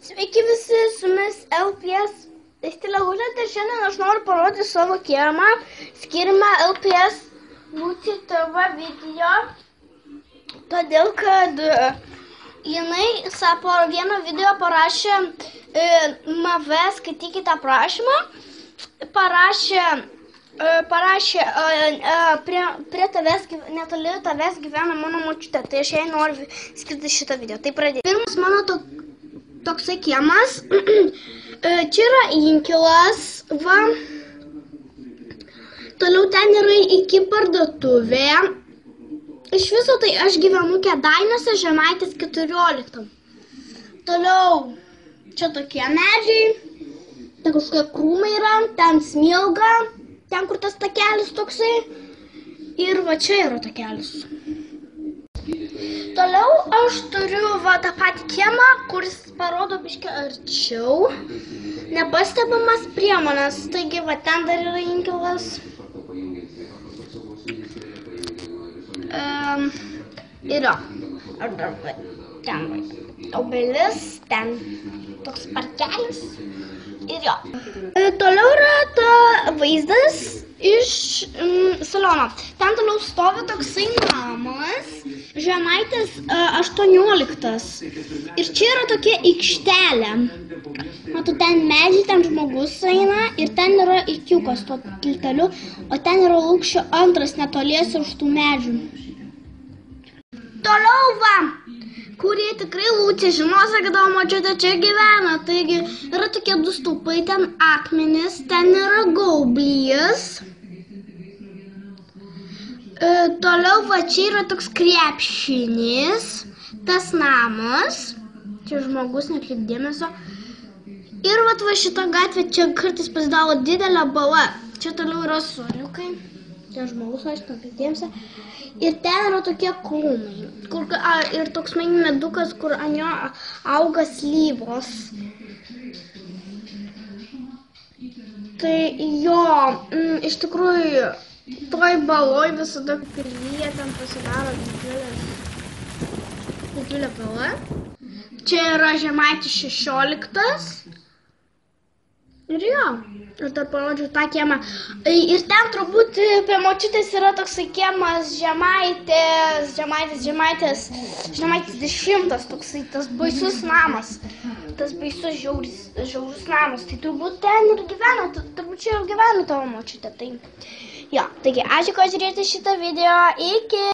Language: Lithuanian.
Sveiki visi, su jumis LPS Stilė Gulėt ir šiandien aš noriu parodyti savo kiemą. Skirime LPS Lucy TV video, todėl kad jinai po vieno video parašė MV, skaitykite aprašymą, parašė prie tavęs, netoli tavęs gyvena mano močiutė, tai aš jai noriu skirti šitą video. Tai pradėti. Pirmas mano toksai kiemas, čia yra inkilas, va, toliau ten yra iki parduotuvė, iš viso tai aš gyvenu Kėdainiuose, Žemaitės 14. Toliau, čia tokie medžiai, ten kažkokie krūmai yra, ten smilga, ten kur tas takelis toksai, ir va čia yra takelis. Toliau aš turiu va tą patį kiemą, kuris parodo biškį arčiau, nepastebimas priemonės, taigi va ten dar yra inkilas. Ir jo, ten obelis, ten toks parkelis ir jo. Toliau yra ta vaizdas iš saliono. Ten toliau stovi toksai namas, Žemaitės 18. Ir čia yra tokia aikštelė. Matau, ten medžiai, ten žmogus eina ir ten yra ikiukas tuo tilteliu, o ten yra aukščio 2 netoliese už tų medžių. Toliau va, kurie tikrai Lucy žinos, kad tavo močiutė čia gyvena. Taigi yra tokie 2 stulpai, ten akmenys, ten yra gaublys. Toliau va čia yra toks krepšinis, tas namas, čia žmogus nekreip dėmesio. Ir va šita gatvė čia kartais pasidaro didelė bala. Čia toliau yra suoliukai, čia žmogus, aš nekreip dėmesio. Ir ten yra tokie krūmai, ir toks medukas, kur ant jo auga slyvos. Tai jo, iš tikrųjų, toj baloj visada pilyje ten pasidaro didžiulė bala. Čia yra Žemaitės 16. Ir jo, aš dar parodžiau tą kiemą. Ir ten turbūt prie močiutės yra toksai kiemas Žemaitės 10, toksai tas baisus namas. Tas baisus žiaurus namas. Tai turbūt ten ir gyvena, turbūt čia ir gyvena tavo močiutė. Tai jo, taigi ačiū, kad žiūrėjote šitą video. Iki!